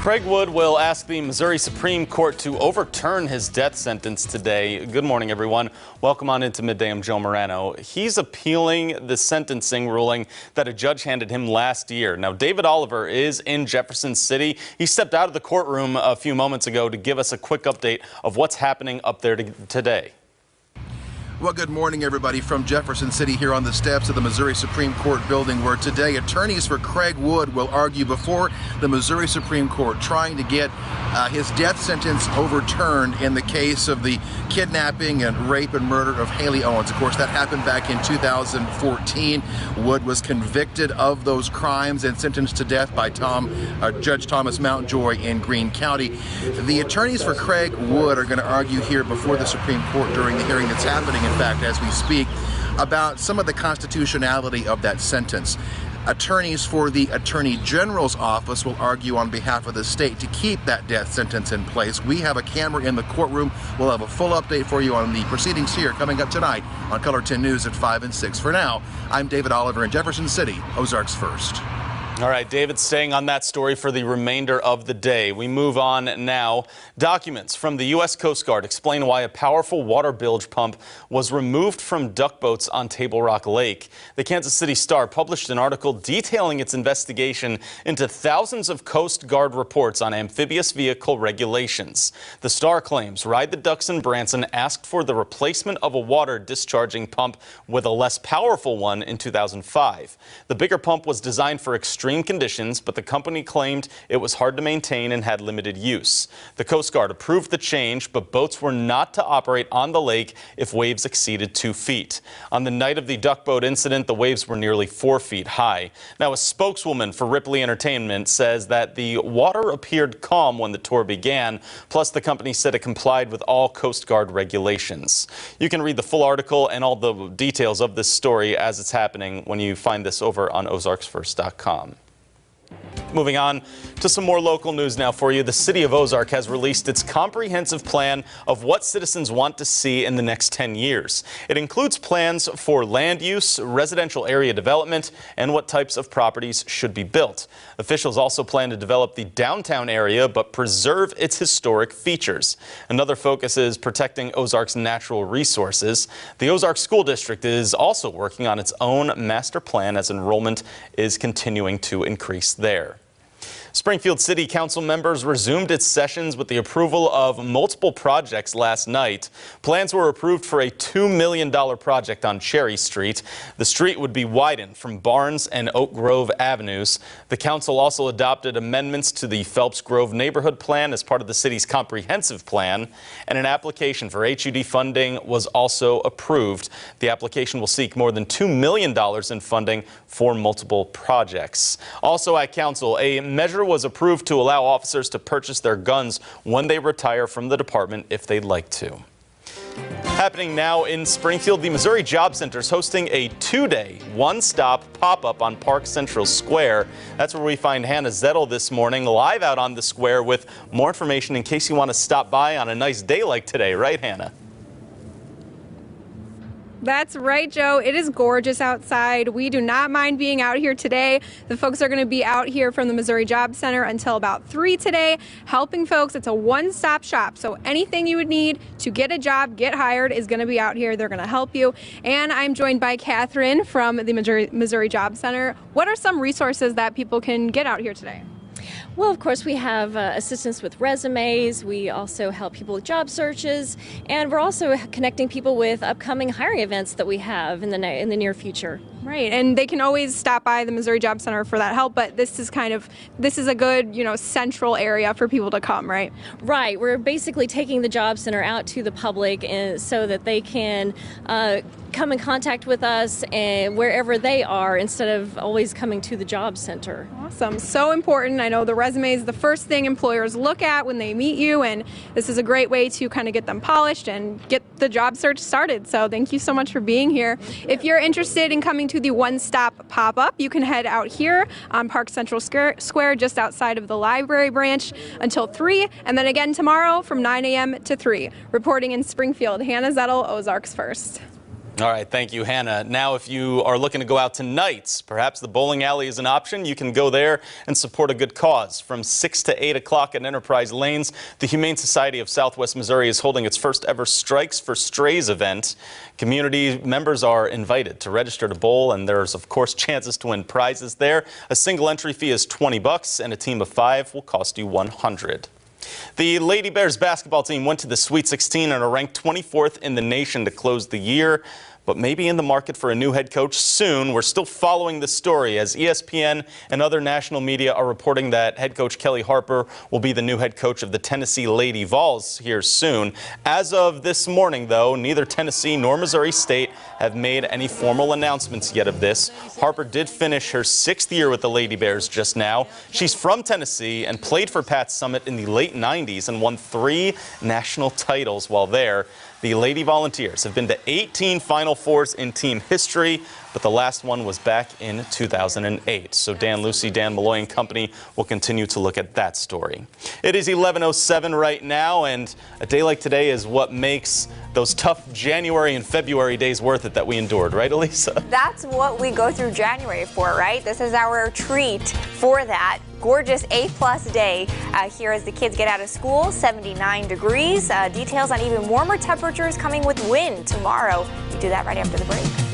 Craig Wood will ask the Missouri Supreme Court to overturn his death sentence today. Good morning, everyone. Welcome on into Midday. I'm Joe Morano. He's appealing the sentencing ruling that a judge handed him last year. Now, David Oliver is in Jefferson City. He stepped out of the courtroom a few moments ago to give us a quick update of what's happening up there today. Well, good morning, everybody, from Jefferson City here on the steps of the Missouri Supreme Court building, where today attorneys for Craig Wood will argue before the Missouri Supreme Court, trying to get his death sentence overturned in the case of the kidnapping and rape and murder of Haley Owens. Of course, that happened back in 2014. Wood was convicted of those crimes and sentenced to death by Judge Thomas Mountjoy in Greene County. The attorneys for Craig Wood are going to argue here before the Supreme Court during the hearing that's happening, in fact, as we speak, about some of the constitutionality of that sentence. Attorneys for the Attorney General's office will argue on behalf of the state to keep that death sentence in place. We have a camera in the courtroom. We'll have a full update for you on the proceedings here coming up tonight on KOLR 10 News at 5 and 6. For now, I'm David Oliver in Jefferson City, Ozarks First. All right, David, staying on that story for the remainder of the day. We move on now. Documents from the U.S. Coast Guard explain why a powerful water bilge pump was removed from duck boats on Table Rock Lake. The Kansas City Star published an article detailing its investigation into thousands of Coast Guard reports on amphibious vehicle regulations. The Star claims Ride the Ducks in Branson asked for the replacement of a water discharging pump with a less powerful one in 2005. The bigger pump was designed for extreme conditions, but the company claimed it was hard to maintain and had limited use. The Coast Guard approved the change, but boats were not to operate on the lake if waves exceeded 2 feet. On the night of the duck boat incident, the waves were nearly 4 feet high. Now, a spokeswoman for Ripley Entertainment says that the water appeared calm when the tour began, plus the company said it complied with all Coast Guard regulations. You can read the full article and all the details of this story as it's happening when you find this over on ozarksfirst.com. Moving on to some more local news now for you. The city of Ozark has released its comprehensive plan of what citizens want to see in the next 10 years. It includes plans for land use, residential area development, and what types of properties should be built. Officials also plan to develop the downtown area but preserve its historic features. Another focus is protecting Ozark's natural resources. The Ozark School District is also working on its own master plan as enrollment is continuing to increase there. Springfield City Council members resumed its sessions with the approval of multiple projects last night. Plans were approved for a $2 million project on Cherry Street. The street would be widened from Barnes and Oak Grove Avenues. The council also adopted amendments to the Phelps Grove neighborhood plan as part of the city's comprehensive plan, and an application for HUD funding was also approved. The application will seek more than $2 million in funding for multiple projects. Also at council, a measure was approved to allow officers to purchase their guns when they retire from the department if they'd like to. Happening now in Springfield, the Missouri Job Center is hosting a 2-day, one-stop pop-up on Park Central Square. That's where we find Hannah Zettel this morning, live out on the square with more information in case you want to stop by on a nice day like today. Right, Hannah? That's right, Joe. It is gorgeous outside. We do not mind being out here today. The folks are going to be out here from the Missouri Job Center until about 3 today, helping folks. It's a one-stop shop, so anything you would need to get a job, get hired, is going to be out here. They're going to help you. And I'm joined by Catherine from the Missouri Job Center. What are some resources that people can get out here today? Well, of course, we have assistance with resumes. We also help people with job searches, and we're also connecting people with upcoming hiring events that we have in the near future. Right, and they can always stop by the Missouri Job Center for that help, but this is a good, central area for people to come, right? Right, we're basically taking the Job Center out to the public so that they can come in contact with us wherever they are instead of always coming to the Job Center. Awesome, so important. I know the resume is the first thing employers look at when they meet you, and this is a great way to kind of get them polished and get the job search started. So thank you so much for being here. If you're interested in coming to the one-stop pop-up, you can head out here on Park Central Square just outside of the library branch until 3, and then again tomorrow from 9 a.m. to 3. Reporting in Springfield, Hannah Zettel, Ozarks First. All right, thank you, Hannah. Now, if you are looking to go out tonight, perhaps the bowling alley is an option. You can go there and support a good cause. From 6 to 8 o'clock at Enterprise Lanes, the Humane Society of Southwest Missouri is holding its first ever Strikes for Strays event. Community members are invited to register to bowl, and there's, of course, chances to win prizes there. A single entry fee is $20, and a team of 5 will cost you $100. The Lady Bears basketball team went to the Sweet 16 and are ranked 24th in the nation to close the year, but maybe in the market for a new head coach soon. We're still following the story as ESPN and other national media are reporting that head coach Kelly Harper will be the new head coach of the Tennessee Lady Vols here soon. As of this morning, though, neither Tennessee nor Missouri State have made any formal announcements yet of this. Harper did finish her 6th year with the Lady Bears just now. She's from Tennessee and played for Pat Summitt in the late 90s and won 3 national titles while there. The Lady Volunteers have been to 18 Final Fours in team history, but the last one was back in 2008. So Dan Lucy, Dan Malloy and company will continue to look at that story. It is 11:07 right now, and a day like today is what makes those tough January and February days worth it that we endured, right, Elisa? That's what we go through January for, right? This is our treat for that. Gorgeous A-plus day here as the kids get out of school, 79 degrees. Details on even warmer temperatures coming with wind tomorrow. We do that right after the break.